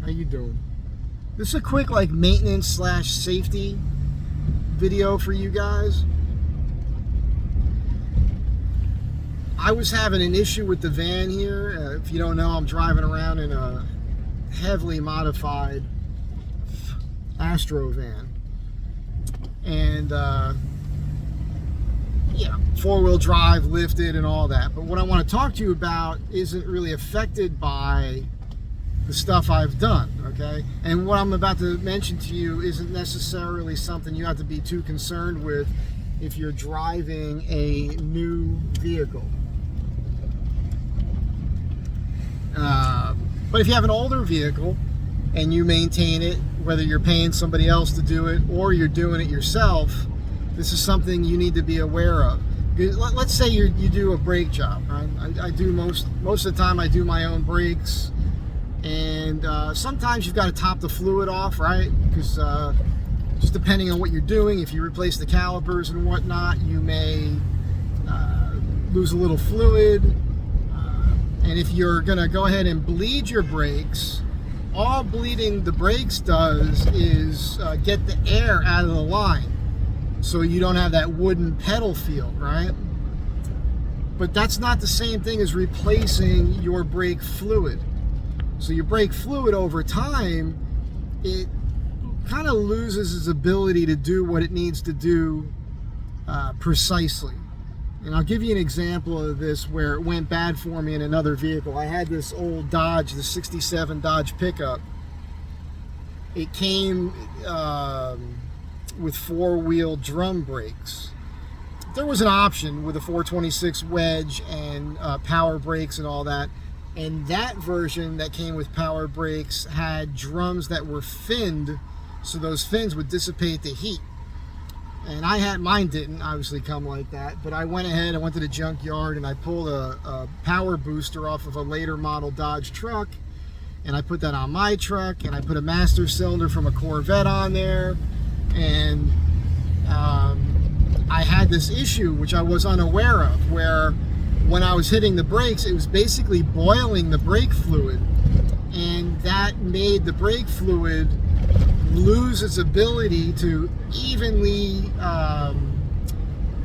How you doing? This is a quick like maintenance / safety video for you guys. I was having an issue with the van here. If you don't know, I'm driving around in a heavily modified Astro van. And yeah, 4-wheel drive, lifted and all that. But what I want to talk to you about isn't really affected by the stuff I've done, okay? And what I'm about to mention to you isn't necessarily something you have to be too concerned with if you're driving a new vehicle. But if you have an older vehicle and you maintain it, whether you're paying somebody else to do it or you're doing it yourself, this is something you need to be aware of. Let's say you do a brake job, right? I do most of the time I do my own brakes, and sometimes you've got to top the fluid off, right? Because just depending on what you're doing, if you replace the calipers and whatnot, you may lose a little fluid. And if you're gonna go ahead and bleed your brakes, all bleeding the brakes does is get the air out of the line, so you don't have that wooden pedal feel, right? But that's not the same thing as replacing your brake fluid. So your brake fluid over time, it kind of loses its ability to do what it needs to do precisely. And I'll give you an example of this where it went bad for me in another vehicle. I had this old Dodge, the 67 Dodge pickup. It came with 4-wheel drum brakes. There was an option with a 426 wedge and power brakes and all that. And that version that came with power brakes had drums that were finned, so those fins would dissipate the heat. And mine didn't obviously come like that, but I went ahead, I went to the junkyard and I pulled a power booster off of a later model Dodge truck, and I put that on my truck, and I put a master cylinder from a Corvette on there, and I had this issue which I was unaware of, where when I was hitting the brakes, it was basically boiling the brake fluid, and that made the brake fluid lose its ability to evenly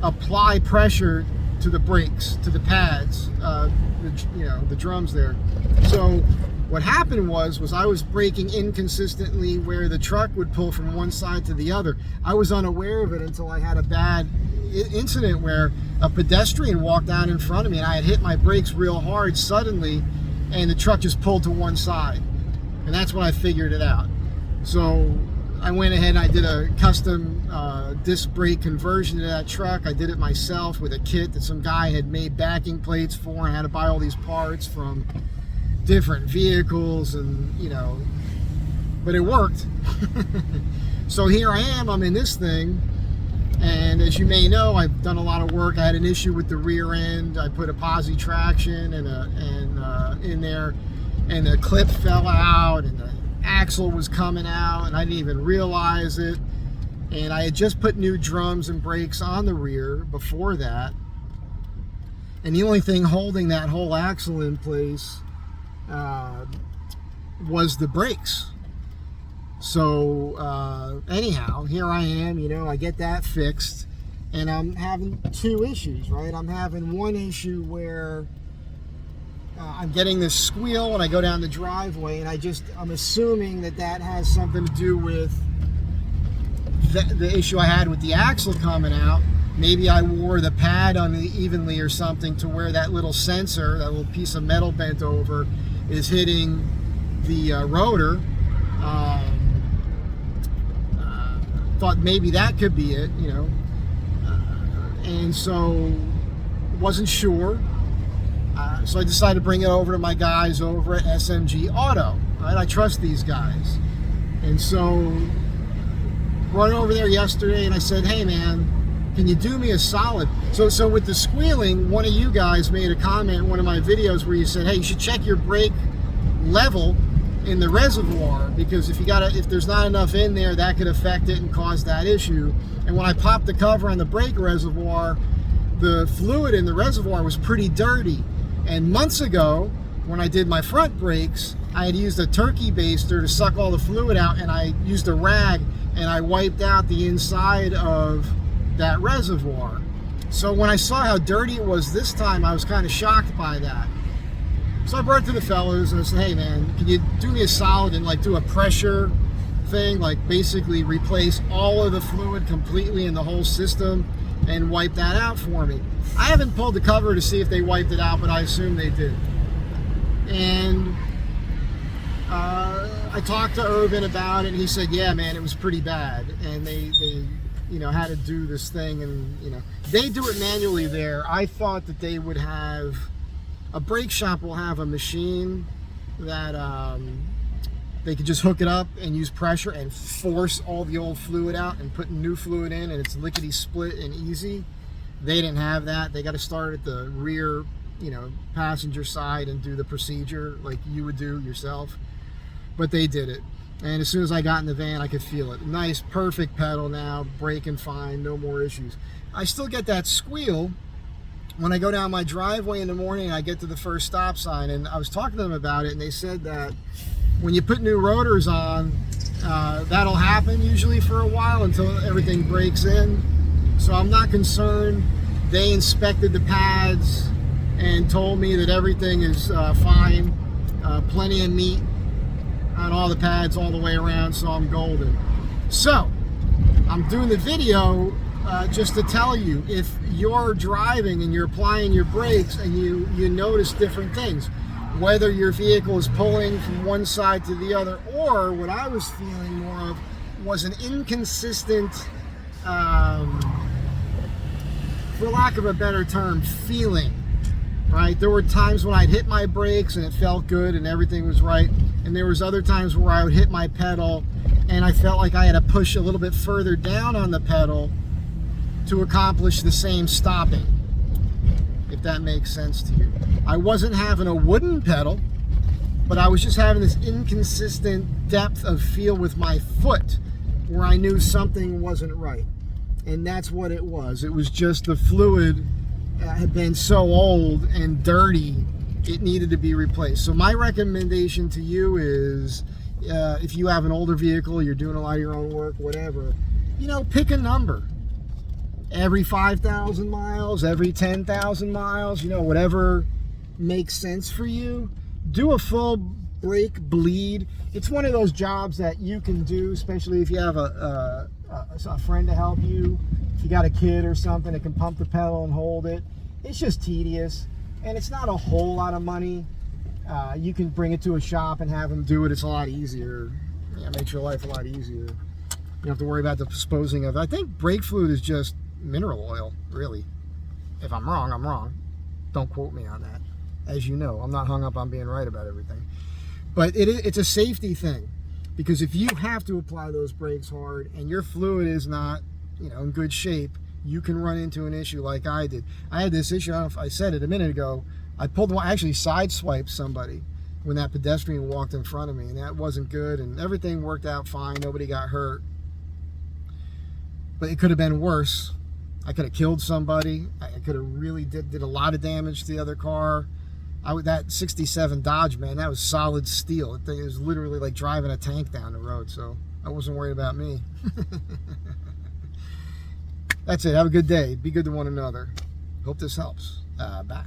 apply pressure to the brakes, to the pads, the drums there. So what happened was I was braking inconsistently where the truck would pull from one side to the other. I was unaware of it until I had a bad incident where a pedestrian walked down in front of me, and I had hit my brakes real hard suddenly, and the truck just pulled to one side. And that's when I figured it out. So I went ahead and I did a custom disc brake conversion to that truck. I did it myself with a kit that some guy had made backing plates for, and I had to buy all these parts from different vehicles, and but it worked. So here I am, I'm in this thing, and as you may know, I've done a lot of work. I had an issue with the rear end. I put a posi traction in there, and the clip fell out, and the axle was coming out, and I didn't even realize it. And I had just put new drums and brakes on the rear before that, and the only thing holding that whole axle in place was the brakes. So anyhow, here I am, I get that fixed, and I'm having two issues, right? I'm having one issue where I'm getting this squeal when I go down the driveway, and I'm assuming that has something to do with the issue I had with the axle coming out. Maybe I wore the pad unevenly or something to where that little sensor, that little piece of metal bent over, is hitting the rotor. Thought maybe that could be it, and so wasn't sure. So I decided to bring it over to my guys over at SMG Auto. Right? I trust these guys. And so run over there yesterday, and I said, hey man, can you do me a solid? So with the squealing, one of you guys made a comment in one of my videos where you said, hey, you should check your brake level in the reservoir, because if there's not enough in there, that could affect it and cause that issue. And when I popped the cover on the brake reservoir, the fluid in the reservoir was pretty dirty. And months ago, when I did my front brakes, I had used a turkey baster to suck all the fluid out, and I used a rag and I wiped out the inside of that reservoir. So when I saw how dirty it was this time, I was kind of shocked by that. So I brought it to the fellows and I said, hey man, can you do me a solid and like do a pressure thing, like basically replace all of the fluid completely in the whole system and wipe that out for me. I haven't pulled the cover to see if they wiped it out, but I assume they did. And I talked to Irvin about it, and he said, yeah man, it was pretty bad, and they you know, had to do this thing, and you know, they do it manually there. I thought that they would have, a brake shop will have a machine that they could just hook it up and use pressure and force all the old fluid out and put new fluid in, and it's lickety split and easy. They didn't have that. They got to start at the rear, you know, passenger side and do the procedure like you would do yourself. But they did it. And as soon as I got in the van, I could feel it. Nice, perfect pedal now, braking fine, no more issues. I still get that squeal when I go down my driveway in the morning and I get to the first stop sign. And I was talking to them about it, and they said that when you put new rotors on, that'll happen usually for a while until everything breaks in. So I'm not concerned. They inspected the pads and told me that everything is fine. Plenty of meat on all the pads all the way around, so I'm golden. So I'm doing the video just to tell you, if you're driving and you're applying your brakes and you notice different things, whether your vehicle is pulling from one side to the other, or what I was feeling more of was an inconsistent, for lack of a better term, feeling. Right? There were times when I'd hit my brakes and it felt good and everything was right, and there was other times where I would hit my pedal and I felt like I had to push a little bit further down on the pedal to accomplish the same stopping, if that makes sense to you. I wasn't having a wooden pedal, but I was just having this inconsistent depth of feel with my foot where I knew something wasn't right. And that's what it was. It was just the fluid had been so old and dirty, it needed to be replaced. So my recommendation to you is, if you have an older vehicle, you're doing a lot of your own work, whatever, you know, pick a number. Every 5,000 miles, every 10,000 miles, you know, whatever makes sense for you. Do a full brake bleed. It's one of those jobs that you can do, especially if you have a friend to help you. If you got a kid or something that can pump the pedal and hold it. It's just tedious, and it's not a whole lot of money. You can bring it to a shop and have them do it. It's a lot easier. Yeah, it makes your life a lot easier. You don't have to worry about the disposing of it. I think brake fluid is just mineral oil, really. If I'm wrong, I'm wrong. Don't quote me on that. As you know, I'm not hung up on being right about everything. But it's a safety thing, because if you have to apply those brakes hard and your fluid is not, you know, in good shape, you can run into an issue like I did. I had this issue, I don't know if I said it a minute ago. I actually sideswiped somebody when that pedestrian walked in front of me, and that wasn't good, and everything worked out fine. Nobody got hurt. But it could have been worse. I could have killed somebody. I could have really did a lot of damage to the other car. That 67 Dodge, man, that was solid steel. It was literally like driving a tank down the road, so I wasn't worried about me. That's it. Have a good day. Be good to one another. Hope this helps. Bye.